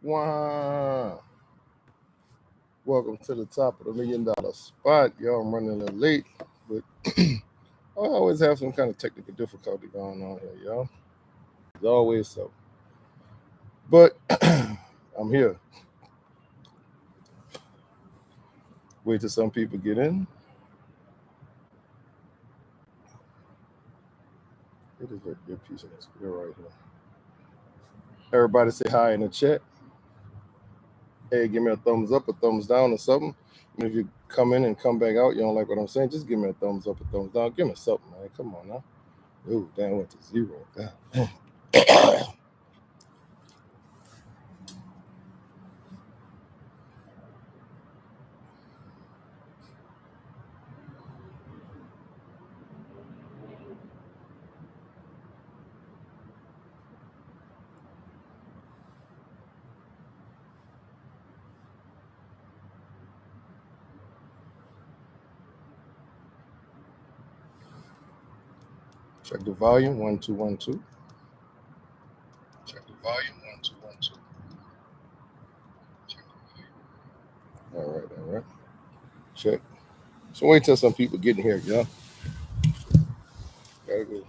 Wow. Welcome to the top of the $1 million spot. Y'all, I'm running a little late, but I always have some kind of technical difficulty going on here, y'all. It's always so. But I'm here. Wait till some people get in. It is a good piece of this video right here. Everybody say hi in the chat. Hey, give me a thumbs up, a thumbs down, or something. And if you come in and come back out, you don't like what I'm saying, just give me a thumbs up, a thumbs down. Give me something, man. Come on now. Ooh, damn, went to zero. God. Check the volume. 1 2 1 2. Check the volume. 1 2 1 2. Check the volume. All right. Check. So wait till some people get in here, y'all. Gotta go.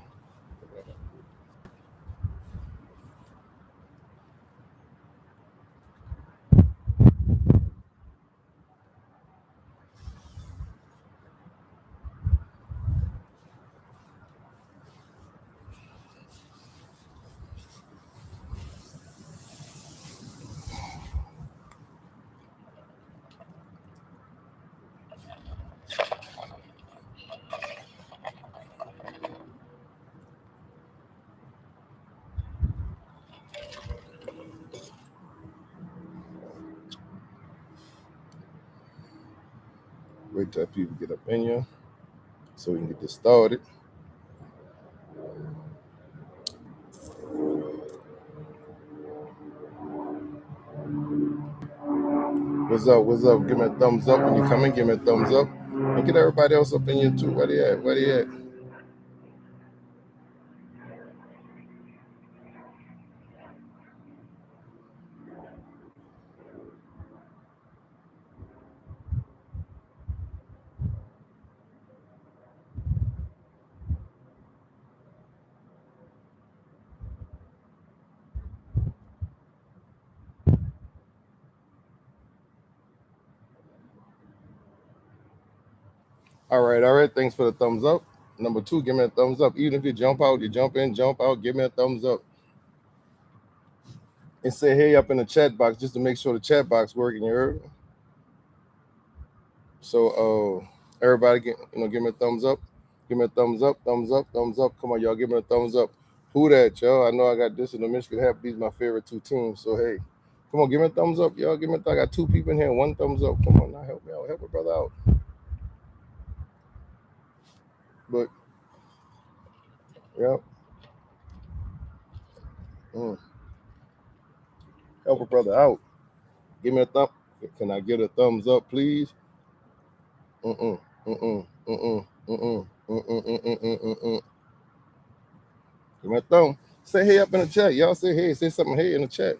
Wait till people get up in here so we can get this started. What's up? What's up? Give me a thumbs up when you come in. Give me a thumbs up. And get everybody else up in here too. Where they at? Where they at? All right. Thanks for the thumbs up. Number 2, give me a thumbs up. Even if you jump out, you jump in, jump out, give me a thumbs up. And say hey up in the chat box just to make sure the chat box working. You heard? So everybody give me a thumbs up. Give me a thumbs up, thumbs up, thumbs up. Come on, y'all, give me a thumbs up. Who that, y'all? I know I got this in the Michigan Half. These my favorite 2 teams. So hey, come on, give me a thumbs up, y'all. Give me I got 2 people in here, 1 thumbs up. Come on, now help me out, help a brother out. But yeah. Help a brother out. Give me a thumb. Can I get a thumbs up, please? Give me a thumb. Say hey up in the chat. Y'all say hey. Say something hey in the chat.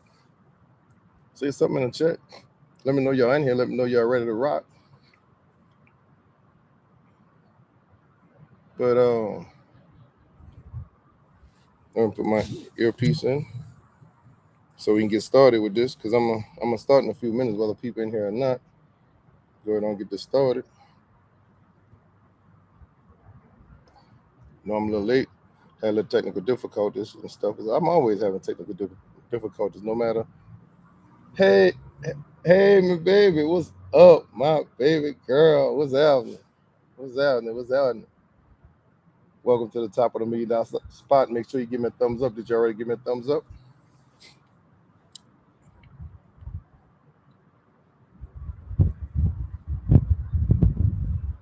Say something in the chat. Let me know y'all in here. Let me know y'all ready to rock. But I'm gonna put my earpiece in so we can get started with this, because I'm gonna start in a few minutes, whether people in here or not. Go ahead and get this started. No, I'm a little late. Had a little technical difficulties and stuff. I'm always having technical difficulties, no matter. Hey, my baby, what's up, my baby girl? What's happening? What's happening? Welcome to the top of the $1 million spot. Make sure you give me a thumbs up. Did you already give me a thumbs up?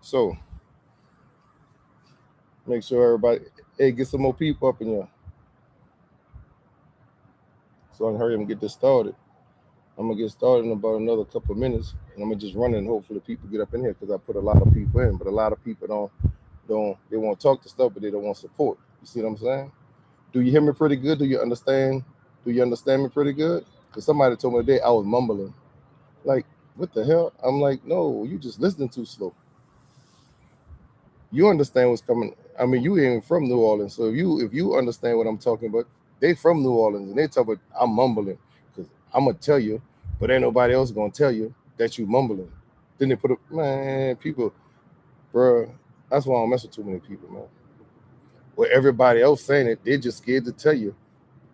So, make sure everybody, hey, get some more people up in here, so I can hurry up and get this started. I'm gonna get started in about another couple of minutes, and I'm gonna just run it, and hopefully people get up in here, because I put a lot of people in, but a lot of people they want to talk to stuff, but they don't want support. You see what I'm saying? Do you hear me pretty good? Do you understand? Do you understand me pretty good? Because somebody told me today I was mumbling. Like, what the hell? I'm like, no, you just listening too slow. You understand what's coming. I mean, you ain't from New Orleans, so if you understand what I'm talking about, they from New Orleans and they talk about I'm mumbling because I'm gonna tell you, but ain't nobody else gonna tell you that you mumbling. Then they put up, man, people, bro. That's why I don't mess with too many people, man. With everybody else saying it, they just scared to tell you.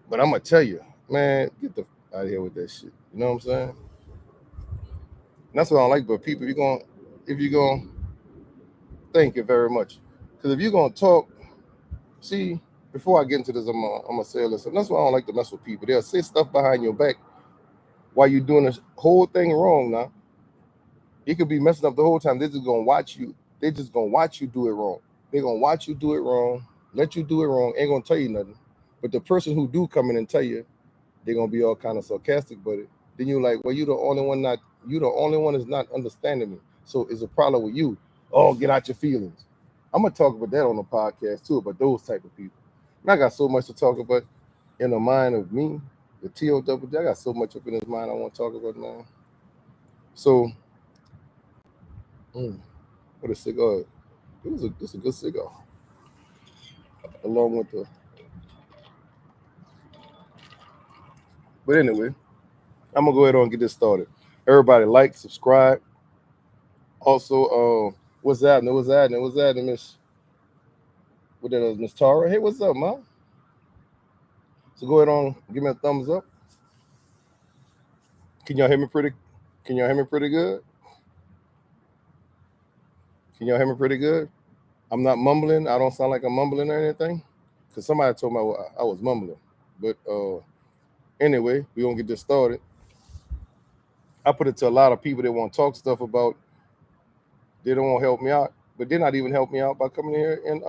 But I'm gonna tell you, man, get the out of here with that shit. You know what I'm saying? And that's what I don't like. But people, if you're gonna thank you very much, because if you're gonna talk, see, before I get into this, I'm gonna say this, and that's why I don't like to mess with people. They'll say stuff behind your back while you're doing this whole thing wrong. Now you could be messing up the whole time. They're just gonna watch you. They're just gonna watch you do it wrong. They're gonna watch you do it wrong, let you do it wrong. Ain't gonna tell you nothing. But the person who do come in and tell you, they're gonna be all kind of sarcastic about it. Then you're like, well, you the only one is not understanding me. So it's a problem with you. Oh, get out your feelings. I'm gonna talk about that on the podcast too, about those type of people. And I got so much to talk about in the mind of me, the TOW. I got so much up in his mind I want to talk about, man. So, mm, what a cigar. This a good cigar. Along with the but anyway, I'm gonna go ahead on and get this started. Everybody like, subscribe. Also, what's happening? What's happening? What's happening, Miss? What that is, Miss Tara? Hey, what's up, man? So go ahead on, give me a thumbs up. Can y'all hear me pretty? Can y'all hear me pretty good? Can y'all hear me pretty good? I'm not mumbling. I don't sound like I'm mumbling or anything. Cause somebody told me I was mumbling. But anyway, we gonna get this started. I put it to a lot of people that want to talk stuff about. They don't want to help me out, but they're not even helping me out by coming here and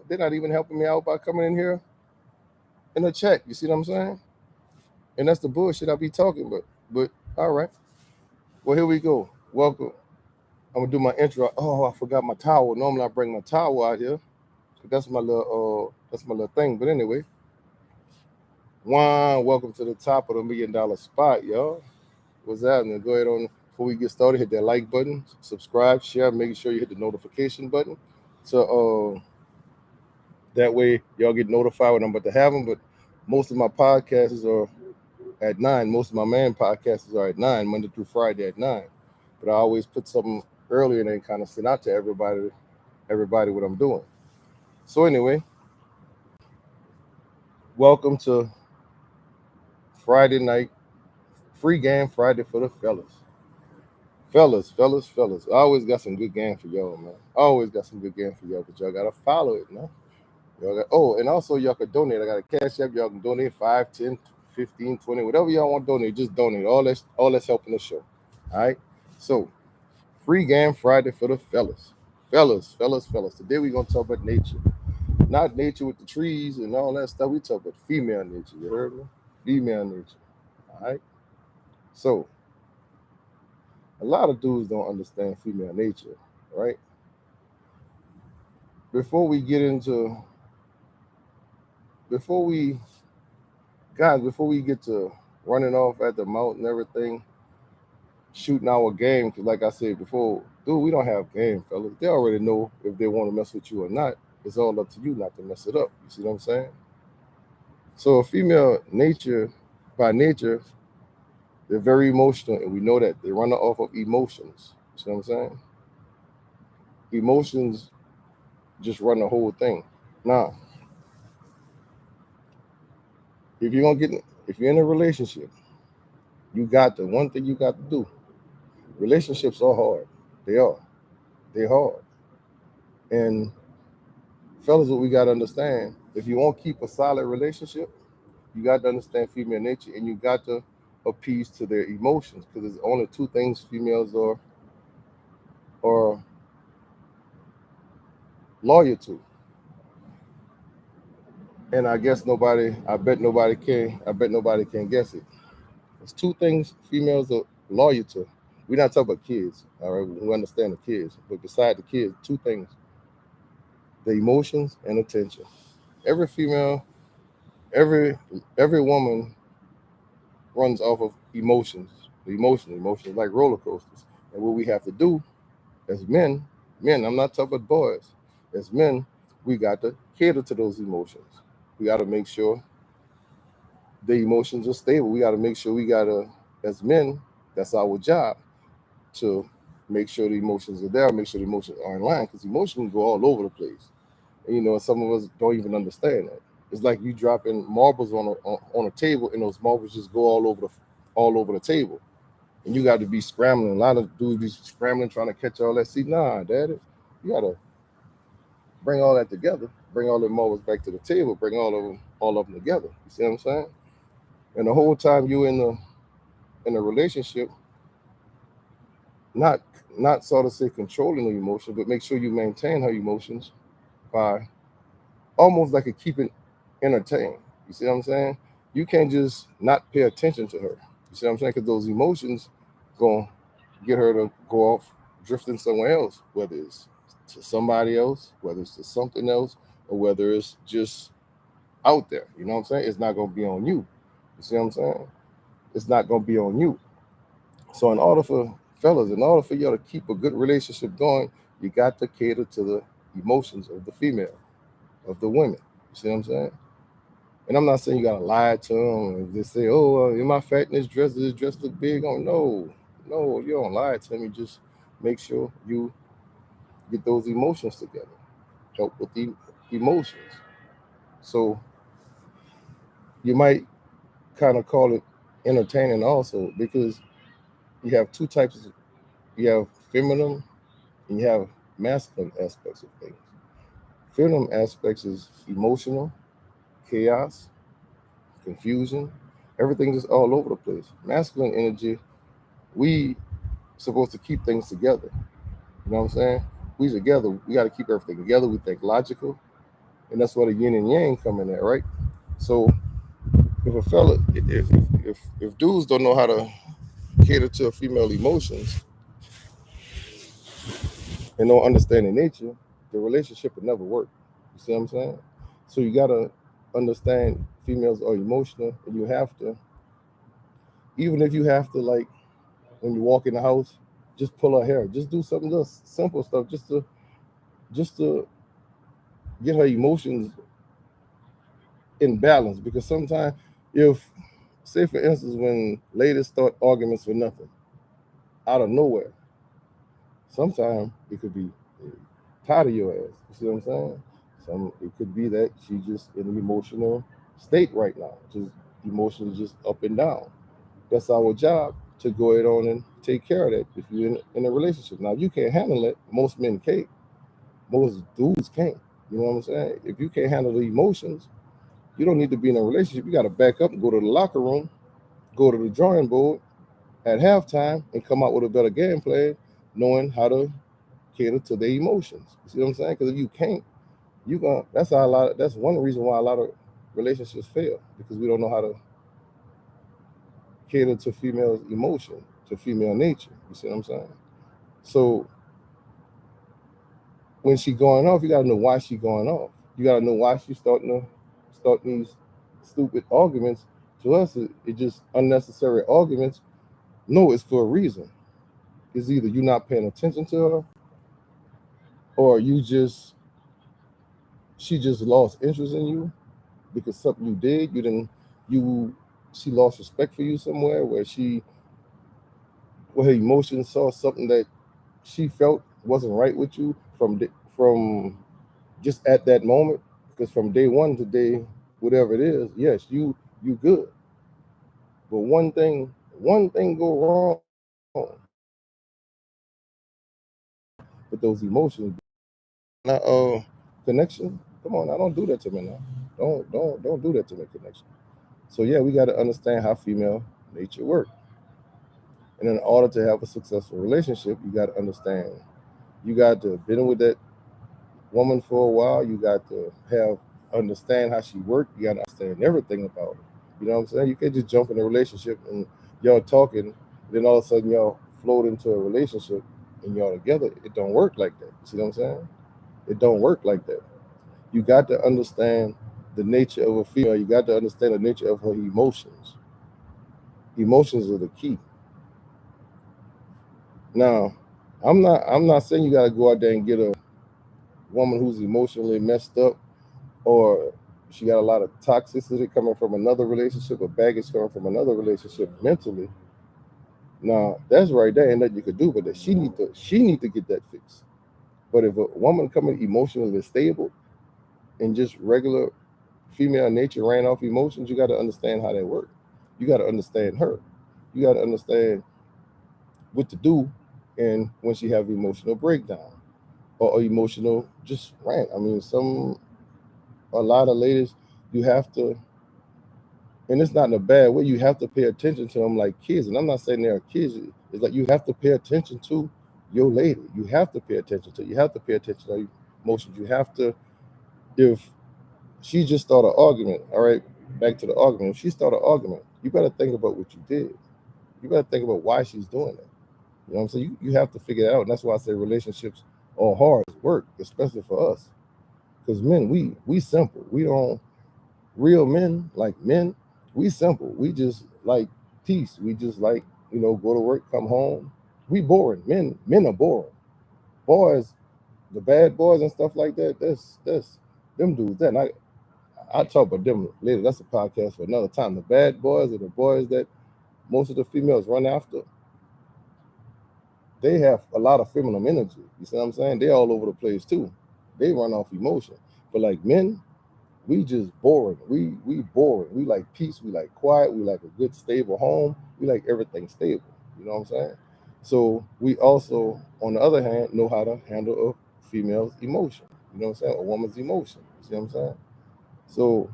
they're not even helping me out by coming in here in a chat. You see what I'm saying? And that's the bullshit I be talking about. But all right. Well, here we go. Welcome. I'm gonna do my intro. Oh, I forgot my towel. Normally I bring my towel out here. That's my little thing. But anyway, welcome to the top of the $1 million spot, y'all. What's happening? Go ahead on before we get started, hit that like button, subscribe, share, making sure you hit the notification button. So that way y'all get notified when I'm about to have them. But most of my podcasts are at 9. Most of my man podcasts are at 9, Monday through Friday at 9. But I always put something earlier and then kind of send out to everybody what I'm doing. So anyway, welcome to Friday night, free game Friday for the fellas. Fellas. I always got some good game for y'all, man. I always got some good game for y'all, but y'all gotta follow it, man. And also y'all can donate. I got a cash app. Y'all can donate 5, 10, 15, 20, whatever y'all want to donate. Just donate. All that's helping the show. All right. So free game Friday for the fellas. Fellas. Today we're gonna talk about nature. Not nature with the trees and all that stuff. We talk about female nature. You heard me? Female nature. All right. So a lot of dudes don't understand female nature, right? Before we get into before we before we get to running off at the mouth and everything, shooting our game, because like I said before, dude, we don't have game, fellas. They already know if they want to mess with you or not. It's all up to you not to mess it up. You see what I'm saying? So female nature, by nature, they're very emotional, and we know that they run off of emotions. You see what I'm saying? Emotions just run the whole thing. Now, if you're gonna get if you're in a relationship, you got the one thing you got to do. Relationships are hard. They are. They're hard. And fellas, what we gotta understand, if you want to keep a solid relationship, you got to understand female nature and you got to appease to their emotions because there's only two things females are loyal to. And I bet nobody can guess it. There's two things females are loyal to. We're not talking about kids, all right? We understand the kids, but beside the kids, two things: the emotions and attention. Every female, every woman runs off of emotions. Emotions like roller coasters. And what we have to do as men, I'm not talking about boys. As men, we got to cater to those emotions. We got to make sure the emotions are stable. We got to make sure as men, that's our job to make sure the emotions are there, make sure the emotions are in line, because emotions go all over the place. And, some of us don't even understand that. It's like you dropping marbles on a table, and those marbles just go all over the table, and you got to be scrambling. A lot of dudes be scrambling trying to catch all that. See, nah, daddy, you got to bring all that together, bring all the marbles back to the table, bring all of them together. You see what I'm saying? And the whole time you in a relationship, not not sort of say controlling the emotion, but make sure you maintain her emotions by almost like a keeping entertained. You see what I'm saying? You can't just not pay attention to her. You see what I'm saying? Because those emotions gonna get her to go off drifting somewhere else, whether it's to somebody else, whether it's to something else, or whether it's just out there. You know what I'm saying? It's not gonna be on you. You see what I'm saying? It's not gonna be on you. So in order for fellas, in order for y'all to keep a good relationship going, you got to cater to the emotions of the female, of the women. You see what I'm saying? And I'm not saying you gotta lie to them and just say, "Oh, in my fat in this dress look big." Oh no, no, you don't lie to them. You just make sure you get those emotions together. Help with the emotions. So you might kind of call it entertaining also, because you have two types. You have feminine and you have masculine aspects of things. Feminine aspects is emotional, chaos, confusion, everything just all over the place. Masculine energy, we supposed to keep things together. You know what I'm saying? We together, we got to keep everything together. We think logical, and that's where the yin and yang come in there, right? So if a fella, if dudes don't know how to cater to a female emotions and don't understand the nature, the relationship would never work. You see what I'm saying? So you gotta understand females are emotional, and you have to, even if you have to, like, when you walk in the house, just pull her hair, just do something just simple stuff, just to get her emotions in balance. Because sometimes, if, say for instance, when ladies start arguments for nothing out of nowhere, sometimes it could be tired of your ass. You see what I'm saying? It could be that she just in an emotional state right now, just emotions just up and down. That's our job, to go ahead on and take care of that if you're in a relationship. Now, if you can't handle it, most men can't. Most dudes can't. You know what I'm saying? If you can't handle the emotions, you don't need to be in a relationship. You got to back up and go to the locker room, go to the drawing board at halftime, and come out with a better game plan, knowing how to cater to their emotions. You see what I'm saying? Because if you can't, you gonna that's how a lot. That's one reason why a lot of relationships fail, because we don't know how to cater to females' emotion, to female nature. You see what I'm saying? So when she going off, you gotta know why she going off. You gotta know why she's start these stupid arguments. To us, it just unnecessary arguments. No, it's for a reason. It's either you not paying attention to her, or she just lost interest in you because something you did. You she lost respect for you somewhere, where her emotions saw something that she felt wasn't right with you from just at that moment. Because from day one to day whatever it is, yes, you good. But one thing go wrong with those emotions. Now, connection. Come on, now don't do that to me now. Don't do that to me, connection. So yeah, we got to understand how female nature works. And in order to have a successful relationship, you got to understand. You got to been with that woman for a while. You got to have understand how she worked. You got to understand everything about her. You know what I'm saying? You can't just jump in a relationship and y'all talking, then all of a sudden y'all float into a relationship and y'all together. It don't work like that. You see what I'm saying? It don't work like that. You got to understand the nature of a female. You got to understand the nature of her emotions. Emotions are the key. Now, I'm not saying you gotta go out there and get a woman who's emotionally messed up, or she got a lot of toxicity coming from another relationship or baggage coming from another relationship mentally. Now that's right there, and that you could do, but that she need to get that fixed. But if a woman coming emotionally stable and just regular female nature ran off emotions, you got to understand how that works. You got to understand her. You got to understand what to do, and when she have emotional breakdown or emotional just rant. I mean, a lot of ladies, you have to, and it's not in a bad way. You have to pay attention to them like kids, and I'm not saying they're kids. It's like you have to pay attention to your lady. You have to pay attention to. You have to pay attention to your emotions. You have to. If she just started an argument, all right, back to the argument. If she started an argument, you better think about what you did. You better think about why she's doing it. You know what I'm saying? You have to figure it out, and that's why I say relationships are hard work, especially for us. Because men, we simple. We don't real men like men. We simple. We just like peace. We just like go to work, come home. We boring. Men are boring. Boys, the bad boys and stuff like that. That's them dudes. That I talk about them later. That's a podcast for another time. The bad boys are the boys that most of the females run after. They have a lot of feminine energy. You see what I'm saying? They're all over the place too. They run off emotion. But like men, we just boring. We boring. We like peace. We like quiet. We like a good stable home. We like everything stable. You know what I'm saying? So we also, on the other hand, know how to handle a female's emotion. You know what I'm saying? A woman's emotion. You see what I'm saying? So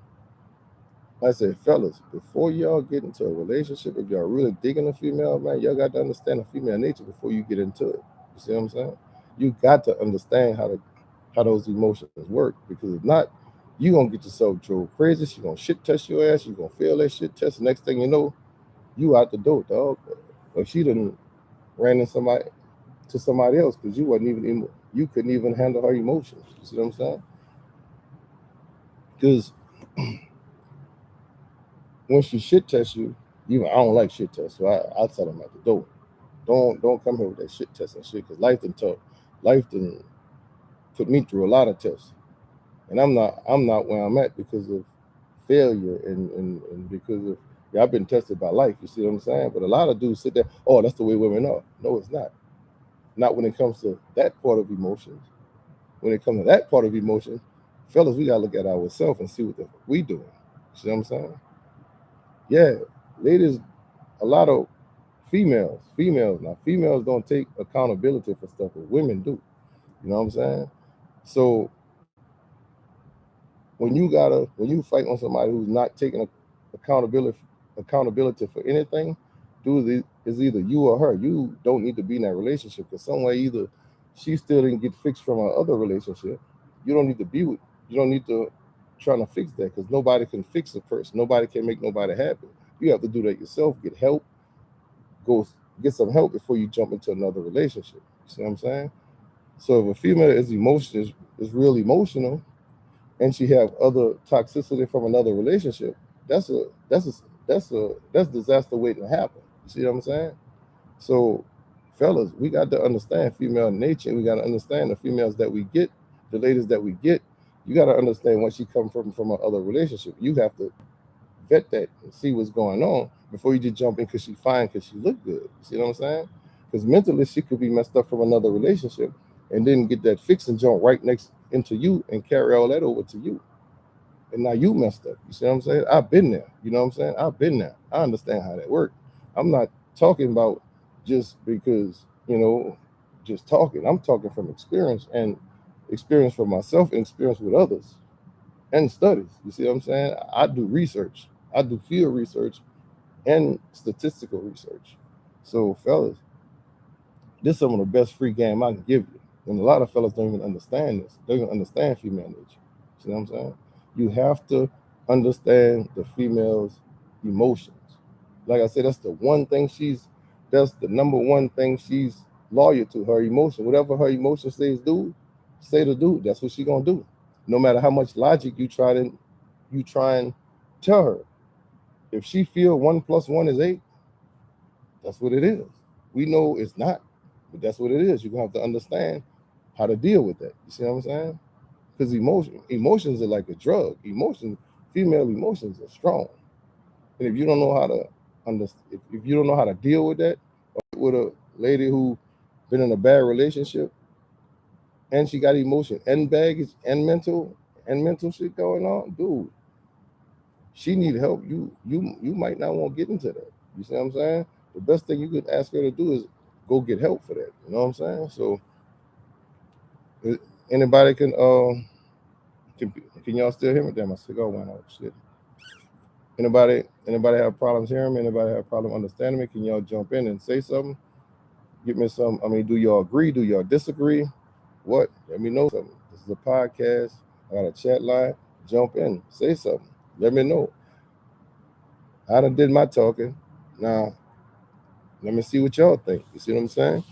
like I said, fellas, before y'all get into a relationship, if y'all really digging a female, man, y'all got to understand the female nature before you get into it. You see what I'm saying? You got to understand how those emotions work, because if not, you gonna get yourself drove crazy. She gonna shit test your ass. You gonna fail that shit test. The next thing you know, you out the door, dog. Or she done ran in somebody else because you wasn't even you couldn't even handle her emotions. You see what I'm saying? Because when she shit tests you, even I don't like shit tests, so I tell them at the door, don't come here with that shit test and shit, because life done put me through a lot of tests, and I'm not where I'm at because of failure, and because of, yeah, I've been tested by life. You see what I'm saying? But a lot of dudes sit there, oh, that's the way women are. No, it's not. Not when it comes to that part of emotions. When it comes to that part of emotion, fellas, we gotta look at ourselves and see what the fuck we doing. See what I'm saying? Yeah, ladies, a lot of females now. Females don't take accountability for stuff, but women do. You know what I'm saying? So when you fight on somebody who's not taking accountability accountability for anything, dude, is either you or her. You don't need to be in that relationship, because somewhere either she still didn't get fixed from her other relationship. You don't need to be with. You don't need to trying to fix that, because nobody can fix a person. Nobody can make nobody happy. You have to do that yourself. Get help. Go get some help before you jump into another relationship. See what I'm saying? So if a female is real emotional, and she have other toxicity from another relationship, that's a that's a that's disaster waiting to happen. You see what I'm saying? So, fellas, we got to understand female nature. We got to understand the females that we get, the ladies that we get. You got to understand when she come from a other relationship. You have to vet that and see what's going on before you just jump in because she fine, because she look good. You see what I'm saying? Because mentally she could be messed up from another relationship and then get that fix and jump right next into you and carry all that over to you. And now you messed up. You see what I'm saying? I've been there. You know what I'm saying? I've been there. I understand how that works. I'm not talking about just because, just talking. I'm talking from experience, and experience for myself and experience with others and studies. You see what I'm saying? I do research. I do field research and statistical research. So, fellas, this is some of the best free game I can give you. And a lot of fellas don't even understand this. They don't understand female nature. See what I'm saying? You have to understand the female's emotions. Like I said, that's the number one thing she's loyal to, her emotion. Whatever her emotion say to do, that's what she gonna do. No matter how much logic you try and tell her. If she feel 1 plus 1 is 8, That's what it is. We know it's not, but that's what it is. You're gonna have to understand how to deal with that. You see what I'm saying? Because emotions are like a drug. Female emotions are strong, and if you don't know how to if you don't know how to deal with that, with a lady who been in a bad relationship and she got emotion and baggage and mental shit going on, dude, she need help. You might not want to get into that. You see what I'm saying? The best thing you could ask her to do is go get help for that. You know what I'm saying? So anybody can y'all still hear me? Damn, my cigar went out. Shit. Anybody have problems hearing me? Anybody have problem understanding me? Can y'all jump in and say something? Give me some. I mean, do y'all agree? Do y'all disagree? What? Let me know something. This is a podcast. I got a chat line. Jump in. Say something. Let me know. I done did my talking. Now, let me see what y'all think. You see what I'm saying?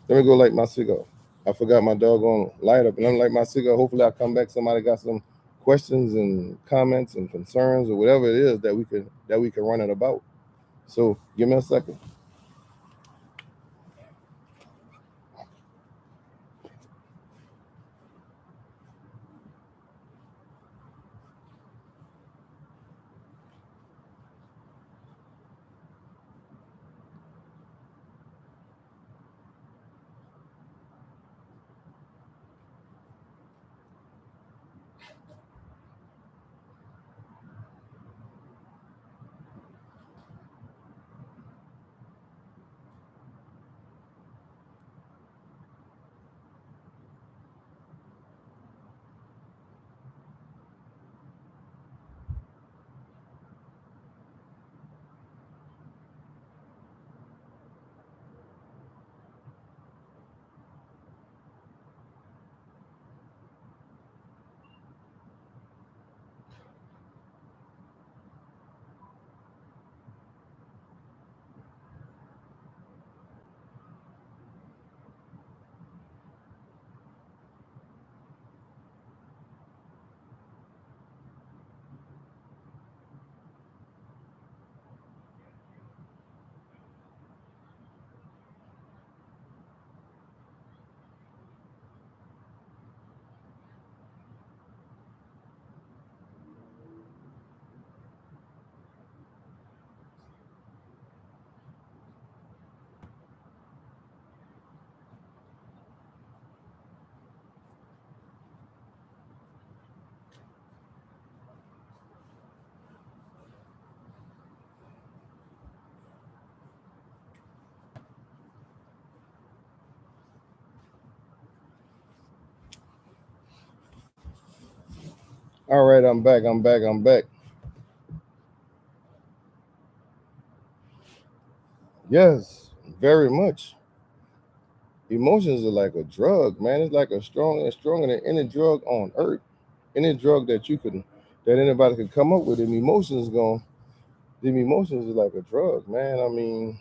Let me go light my cigar. I forgot my doggone light up, and I'm like my cigar. Hopefully, I come back. Somebody got some questions and comments and concerns or whatever it is that we can run it about. So, give me a second. All right, I'm back. I'm back. Yes, very much. Emotions are like a drug, man. It's like stronger than any drug on earth. Any drug that anybody could come up with. Them emotions is like a drug, man. I mean,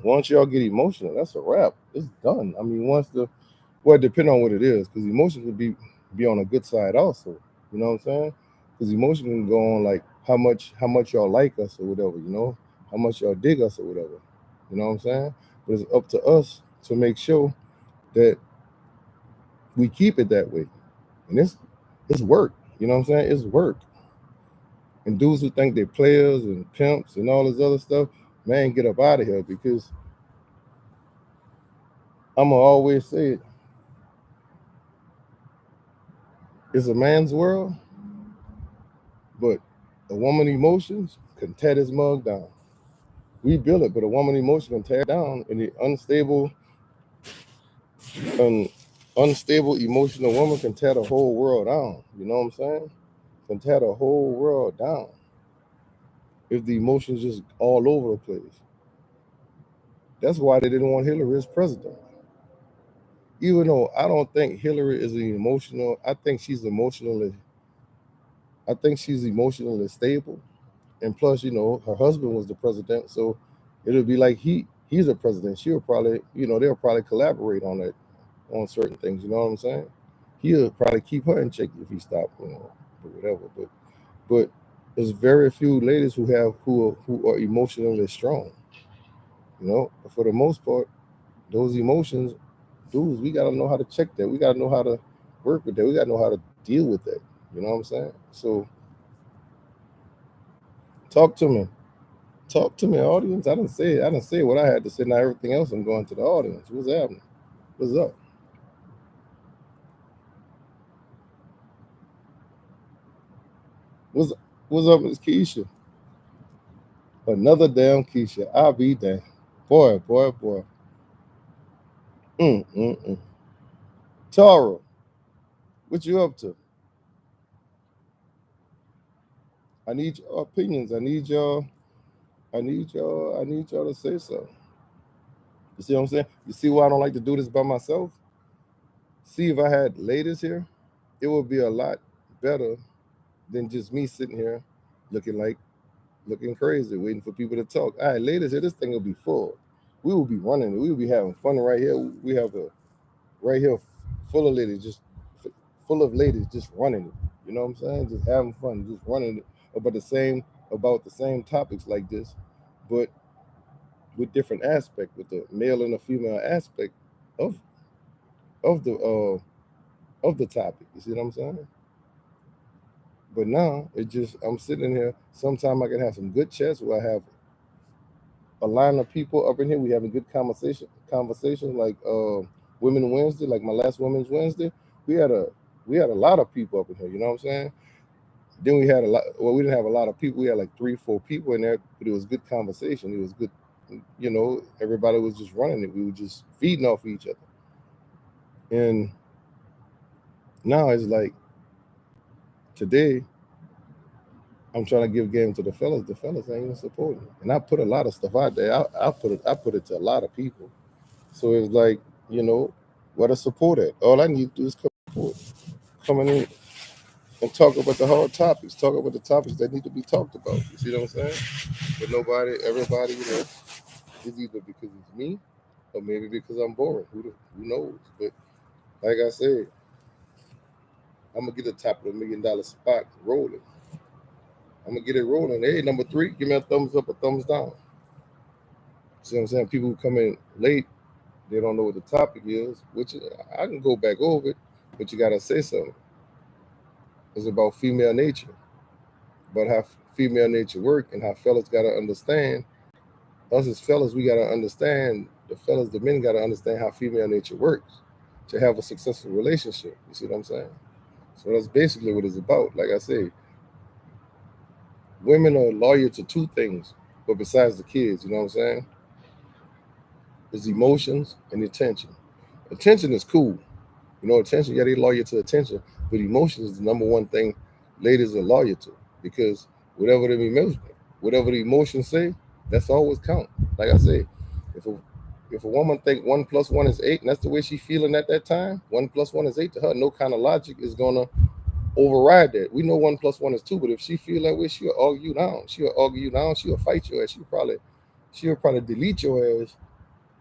once y'all get emotional, that's a wrap. It's done. I mean, well, depending on what it is, because emotions would be on a good side also. You know what I'm saying? Because emotion can go on like how much y'all like us or whatever. You know, how much y'all dig us or whatever. You know what I'm saying? But it's up to us to make sure that we keep it that way. And it's work. You know what I'm saying? It's work. And dudes who think they're players and pimps and all this other stuff, man, get up out of here because I'ma always say it. It's a man's world, but a woman emotions can tear this mug down. We build it, but a woman emotion can tear it down, and the an unstable emotional woman can tear the whole world down. You know what I'm saying? Can tear the whole world down if the emotions just all over the place. That's why they didn't want Hillary as president. Even though I don't think Hillary is an emotional, I think she's emotionally stable. And plus, her husband was the president, so it'll be like he's a president. She'll probably, they'll probably collaborate on that on certain things. You know what I'm saying? He'll probably keep her in check if he stopped, or whatever. But there's very few ladies who are emotionally strong. But for the most part, those emotions, dudes, we gotta know how to check that. We gotta know how to work with that. We gotta know how to deal with that. You know what I'm saying? So talk to me. Talk to me, audience. I didn't say what I had to say. Now everything else I'm going to the audience. What's happening? What's up? What's what's up, Miss Keisha? Another damn Keisha. I'll be damn. Boy, boy, boy. Mm. Tara, what you up to? I need your opinions. I need y'all to say something. You see what I'm saying? You see why I don't like to do this by myself? See, if I had ladies here, it would be a lot better than just me sitting here looking like looking crazy, waiting for people to talk. All right, ladies here, this thing will be full. We will be running. We will be having fun right here. We have a right here full of ladies, just full of ladies just running it. You know what I'm saying? Just having fun, just running it about the same topics like this, but with different aspect, with the male and the female aspect of of the topic. You see what I'm saying? But now it just I'm sitting here. Sometime I can have some good chats where I have a line of people up in here. We having good conversation like Women Wednesday, like my last Women's Wednesday. We had a we had a lot of people up in here. You know what I'm saying? Then we had a lot. Well, we didn't have a lot of people. We had like 3, 4 people in there, but it was good conversation. It was good. Everybody was just running it. We were just feeding off each other. And now it's like today, I'm trying to give game to the fellas. The fellas ain't even supporting it. And I put a lot of stuff out there. I put it to a lot of people. So it's like, you know, where to support it. All I need to do is coming in and talk about the hard topics, talk about the topics that need to be talked about. You see what I'm saying? But everybody, is either because it's me or maybe because I'm boring. Who knows? But like I said, I'm gonna get the top of the $1 million spot rolling. I'm gonna get it rolling. Hey, number three, give me a thumbs up, a thumbs down. See what I'm saying? People who come in late, they don't know what the topic is, which I can go back over it, but you gotta say something. It's about female nature, about how female nature work and how fellas gotta understand. Us as fellas, we gotta understand the men gotta understand how female nature works to have a successful relationship. You see what I'm saying? So that's basically what it's about. Like I say, women are loyal to two things, but besides the kids, you know what I'm saying? Is emotions and attention. Attention is cool. Attention, yeah, they loyal to attention, but emotions is the number one thing ladies are loyal to because whatever the emotion, whatever the emotions say, that's always count. Like I say, if a if a woman think 1 plus 1 is 8, and that's the way she feeling at that time, 1 plus 1 is 8 to her. No kind of logic is gonna override that. We know 1 plus 1 is 2, but if she feel that way, she'll argue you down. She'll argue you down. She'll fight your ass. She'll probably delete your ass,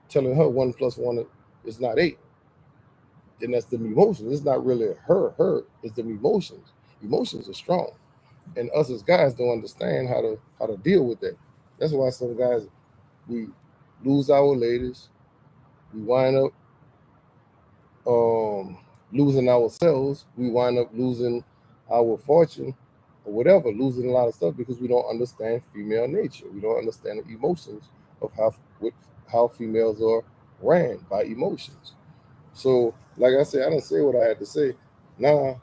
telling her 1 plus 1 is not 8. Then that's the emotions. It's not really her. It's the emotions. Emotions are strong, and us as guys don't understand how to deal with that. That's why some guys we lose our ladies. We wind up um, losing ourselves. We wind up losing our fortune or whatever, losing a lot of stuff because we don't understand female nature. We don't understand the emotions of how females are ran by emotions. So, like I said, I didn't say what I had to say. Now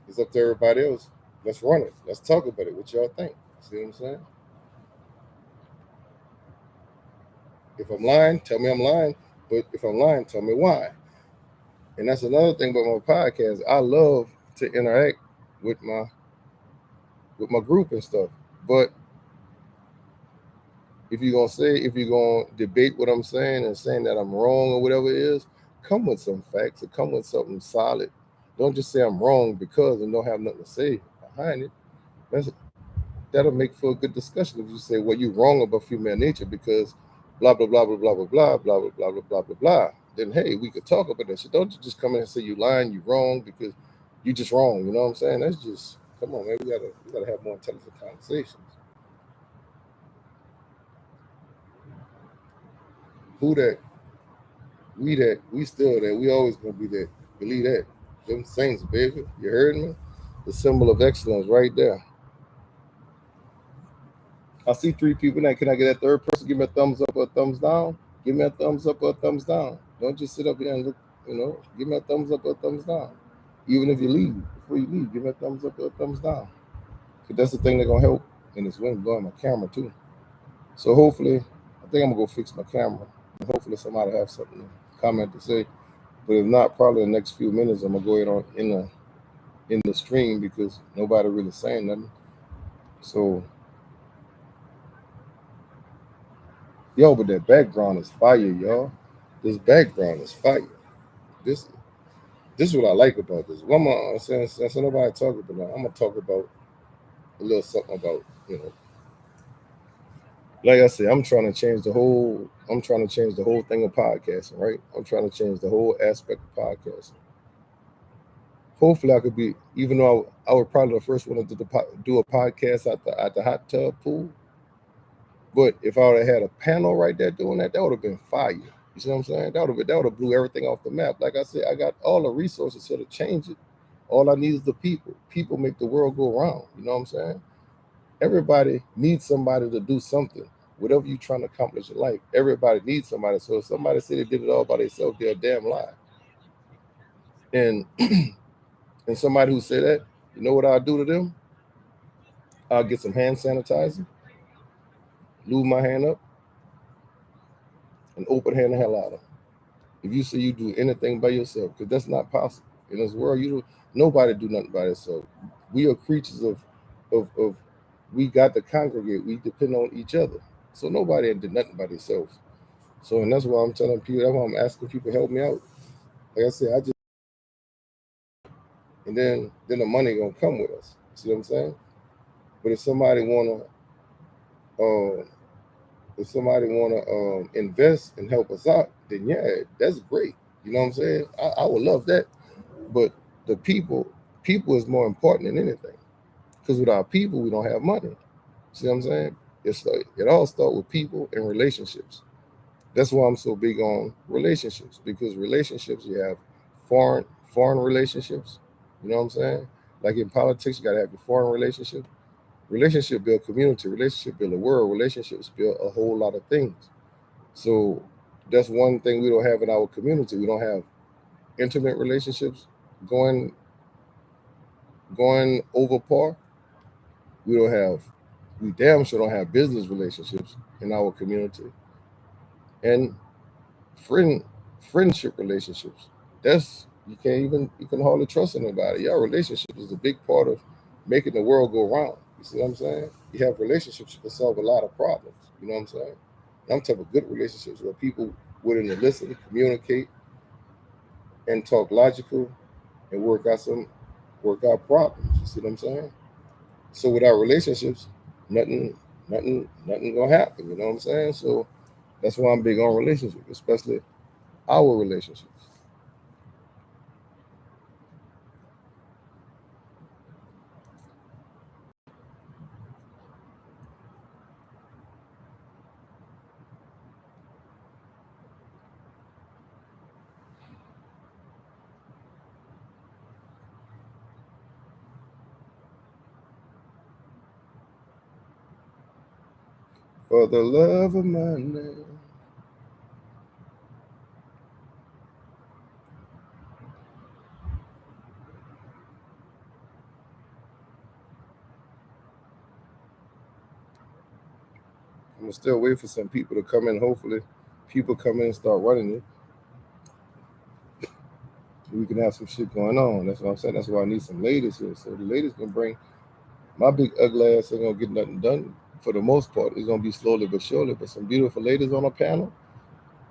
it's up to everybody else. Let's run it. Let's talk about it. What y'all think? See what I'm saying? If I'm lying, tell me I'm lying. But if I'm lying, tell me why. And that's another thing about my podcast. I love to interact with my group and stuff. But if you're gonna debate what I'm saying and saying that I'm wrong or whatever it is, come with some facts or come with something solid. Don't just say I'm wrong because and don't have nothing to say behind it. That's that'll make for a good discussion if you say, well, you're wrong about female nature because blah blah blah blah blah blah blah blah blah blah blah blah blah blah. Then hey, we could talk about that shit. Don't you just come in and say you lying, you wrong because you just wrong. You know what I'm saying? That's just come on, man. We gotta have more intelligent conversations. Who that? We still that. We always gonna be that. Believe that. Them saints, baby. You heard me? The symbol of excellence right there. I see three people now. Can I get that third person? Give me a thumbs up or a thumbs down. Give me a thumbs up or a thumbs down. Don't just sit up here and look, give me a thumbs up or a thumbs down. Even if you leave, before you leave, give me a thumbs up or a thumbs down. Because that's the thing that's gonna help. And it's when blowing my camera too. So hopefully, I think I'm gonna go fix my camera. And hopefully somebody have something to comment to say. But if not, probably in the next few minutes I'm gonna go ahead on in the stream because nobody really saying nothing. So yo, but that background is fire, y'all. This background is fire. This this is what I like about this. One more since nobody talk about that, I'm gonna talk about a little something about, like I said, I'm trying to change the whole thing of podcasting, right? I'm trying to change the whole aspect of podcasting. Hopefully I could be, even though I was probably the first one to do a podcast at the hot tub pool. But if I would have had a panel right there doing that, that would have been fire. You see what I'm saying? That would have blew everything off the map. Like I said, I got all the resources to change it. All I need is the people. People make the world go round. You know what I'm saying? Everybody needs somebody to do something. Whatever you're trying to accomplish in life, everybody needs somebody. So if somebody say they did it all by themselves, they're a damn lie. And and somebody who say that, you know what I'll do to them? I'll get some hand sanitizer, lube my hand up, and open hand the hell out of them. If you say you do anything by yourself, because that's not possible in this world. Nobody do nothing by themselves. We are creatures of we got to congregate. We depend on each other. So nobody did nothing by themselves. So and that's why I'm telling people. That's why I'm asking people to help me out. Like I said, I just and then the money gonna come with us. See what I'm saying? But uh, if somebody wanna invest and help us out, then yeah, that's great. You know what I'm saying? I would love that. But the people is more important than anything. Because without people, we don't have money. See what I'm saying? It's like it all starts with people and relationships. That's why I'm so big on relationships because relationships you have foreign relationships. You know what I'm saying? Like in politics, you gotta have your foreign relationship. Relationship build community. Relationship build a world. Relationships build a whole lot of things. So that's one thing we don't have in our community. We don't have intimate relationships going over par. We don't have we damn sure don't have business relationships in our community and friend friendship relationships. That's you can hardly trust anybody. Your relationship is a big part of making the world go round. You see what I'm saying? You have relationships you can solve a lot of problems. You know what I'm saying? And I'm talking good relationships where people willing to listen, communicate, and talk logical and work out problems. You see what I'm saying? So without relationships, nothing, nothing gonna happen. You know what I'm saying? So that's why I'm big on relationships, especially our relationships. For the love of money. I'm gonna still wait for some people to come in. Hopefully, people come in and start running it. We can have some shit going on. That's what I'm saying. That's why I need some ladies here. So the ladies can bring my big ugly ass ain't gonna get nothing done for the most part. It's gonna be slowly but surely. But some beautiful ladies on a panel,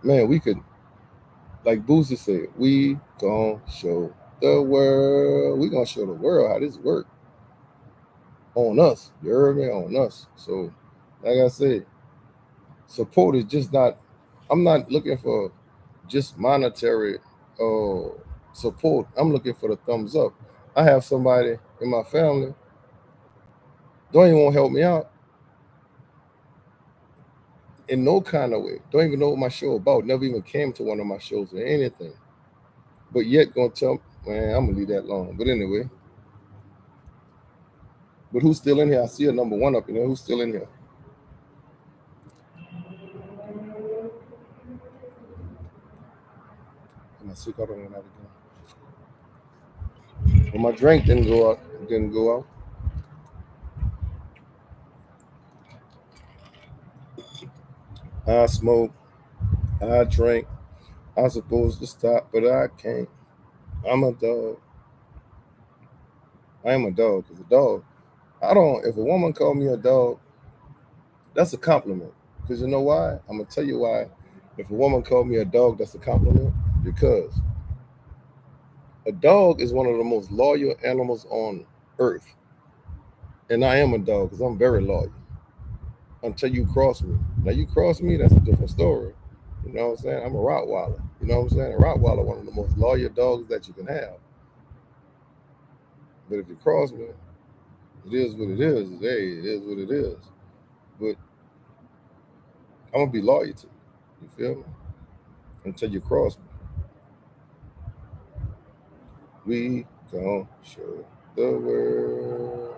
man, we could like Boosie said, we gonna show the world. We gonna show the world how this work on us. You heard me? On us. So, like I said, support is just not. I'm not looking for just monetary uh, support. I'm looking for the thumbs up. I have somebody in my family don't even want to help me out. in no kind of way. Don't even know what my show about. Never even came to one of my shows or anything. But yet gonna tell man, I'm gonna leave that alone. But anyway, but who's still in here? I see a number one up in there. Who's still in here? And I see out on that again. Well, my drink didn't go out. Didn't go out. I smoke. I drink. I'm supposed to stop, but I can't. I'm a dog. I am a dog. Cause a dog. I don't. If a woman call me a dog, that's a compliment. Cause you know why? I'm gonna tell you why. If a woman called me a dog, that's a compliment. Because a dog is one of the most loyal animals on earth, and I am a dog because I'm very loyal. Until you cross me. Now you cross me, that's a different story. You know what I'm saying? I'm a Rottweiler. You know what I'm saying? A Rottweiler, one of the most loyal dogs that you can have. But if you cross me, it is what it is. Hey, it is what it is. But I'm gonna be loyal to you. You feel me? Until you cross me, we gon' show the world.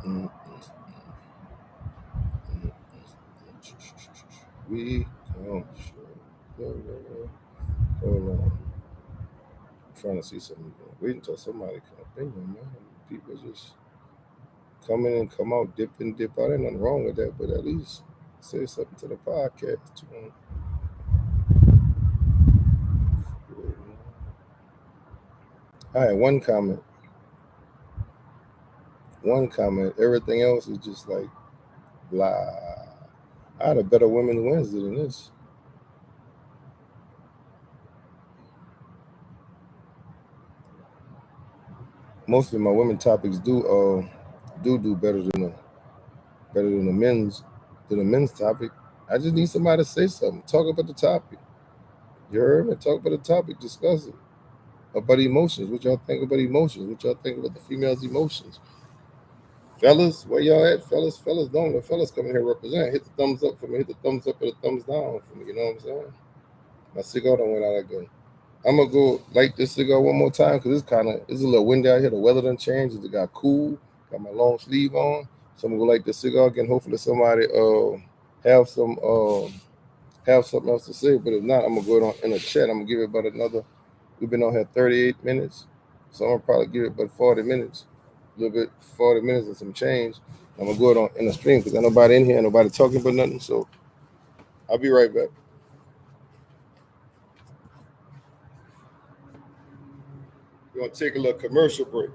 Mm, We gon' show the world. Hold on, I'm trying to see something. Wait until somebody come up in here, man. People just come in and come out, dip in, dip out. Ain't nothing wrong with that, but at least say something to the podcast. I had one comment. One comment. Everything else is just like blah. I had a better Women's Wednesday than this. Most of my women topics do better than the men's topic. I just need somebody to say something. Talk about the topic. You heard me? Talk about the topic. Discuss it. About emotions. What y'all think about emotions? What y'all think about the females' emotions? Fellas, where y'all at? Fellas, don't the fellas come in here represent. Hit the thumbs up for me. Hit the thumbs up or the thumbs down for me. You know what I'm saying? My cigar don't went out again. I'm gonna go light this cigar one more time because it's a little windy out here. The weather done changed. It got cool. Got my long sleeve on. So I'm gonna go light this cigar again. Hopefully somebody have some have something else to say. But if not, I'm gonna go on in a chat. I'm gonna give it about another. We've been on here 38 minutes. So I'm gonna probably give it about 40 minutes. A little bit 40 minutes and some change. I'm gonna go it on in the stream because ain't nobody in here, nobody talking about nothing. So I'll be right back. We're gonna take a little commercial break.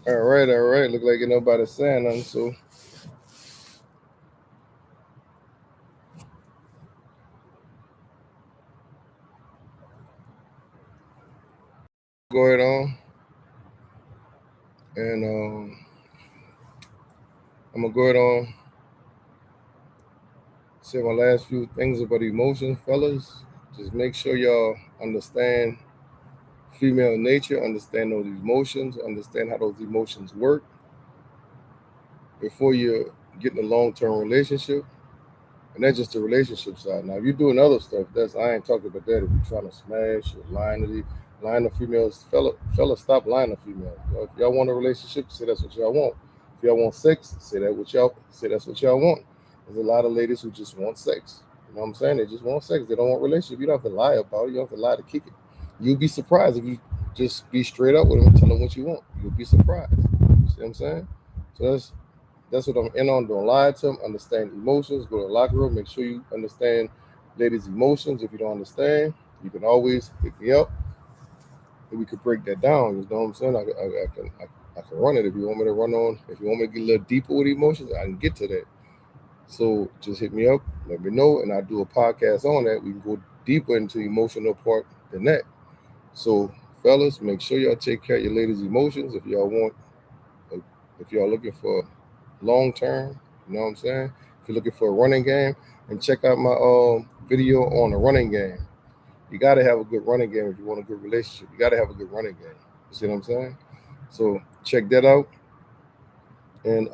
All right. Look like ain't nobody saying nothing. So go ahead on and I'm gonna go ahead on say my last few things about emotions, fellas. Just make sure y'all understand female nature, understand those emotions, understand how those emotions work before you get in a long-term relationship. And that's just the relationship side. Now, if you're doing other stuff, that's I ain't talking about that. If you're trying to smash or lying to females, fella, stop lying to females. If y'all want a relationship, say that's what y'all want. If y'all want sex, say that's what y'all want. There's a lot of ladies who just want sex. You know what I'm saying? They just want sex. They don't want relationship. You don't have to lie about it. You don't have to lie to kick it. You'll be surprised if you just be straight up with them and tell them what you want. You'll be surprised. You see what I'm saying? So that's what I'm in on. Don't lie to them. Understand emotions. Go to the locker room. Make sure you understand ladies' emotions. If you don't understand, you can always pick me up and we could break that down. You know what I'm saying? I can run it if you want me to run on. If you want me to get a little deeper with emotions, I can get to that. So just hit me up, let me know, and I'll do a podcast on that. We can go deeper into the emotional part than that. So, fellas, make sure y'all take care of your ladies' emotions if y'all looking for long term, you know what I'm saying? If you're looking for a running game, and check out my video on the running game. You got to have a good running game if you want a good relationship. You got to have a good running game. You see what I'm saying? So check that out. And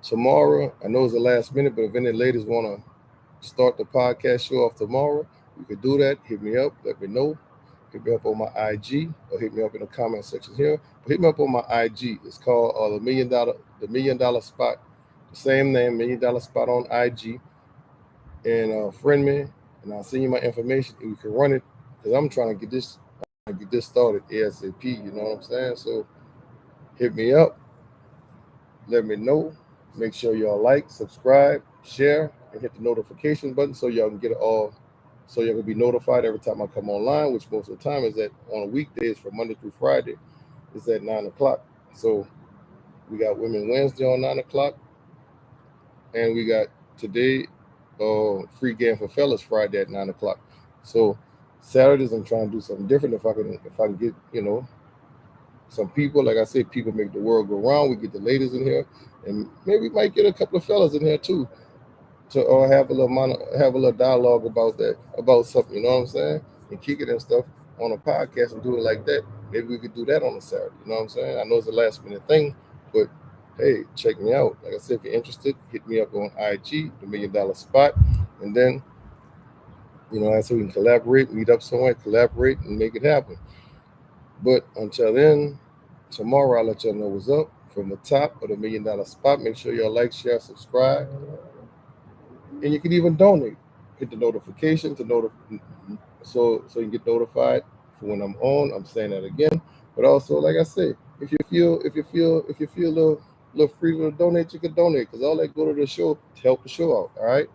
tomorrow, I know it's the last minute, but if any ladies want to start the podcast show off tomorrow, you can do that. Hit me up. Let me know. Hit me up on my IG or hit me up in the comment section here. But hit me up on my IG. It's called the $1 million spot. The same name, $1 million spot on IG. And friend me, and I'll send you my information, and you can run it because I'm trying to get this started ASAP. You know what I'm saying? So hit me up. Let me know. Make sure y'all like, subscribe, share, and hit the notification button so y'all can get it all. So y'all can be notified every time I come online, which most of the time is at on weekdays from Monday through Friday. It's at 9 o'clock. So we got Women Wednesday on 9 o'clock, and we got today free game for fellas Friday at 9 o'clock. So Saturdays I'm trying to do something different. If I can get some people, like I said, people make the world go round. We get the ladies in here, and maybe we might get a couple of fellas in here too to have a little dialogue about that, about something. You know what I'm saying? And kick it and stuff on a podcast and do it like that. Maybe we could do that on a Saturday. You know what I'm saying? I know it's a last minute thing, but hey, check me out. Like I said, if you're interested, hit me up on IG, the $1 million spot, and then that's so we can collaborate, meet up somewhere, collaborate, and make it happen. But until then, tomorrow I'll let y'all know what's up from the top of the $1 million spot. Make sure y'all like, share, subscribe, and you can even donate. Hit the notification so you get notified for when I'm on. I'm saying that again. But also, like I say, if you feel a little free to donate, you can donate because all that go to the show to help the show out. All right.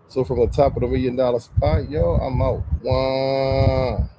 So from the top of the $1 million spot, yo, I'm out. One.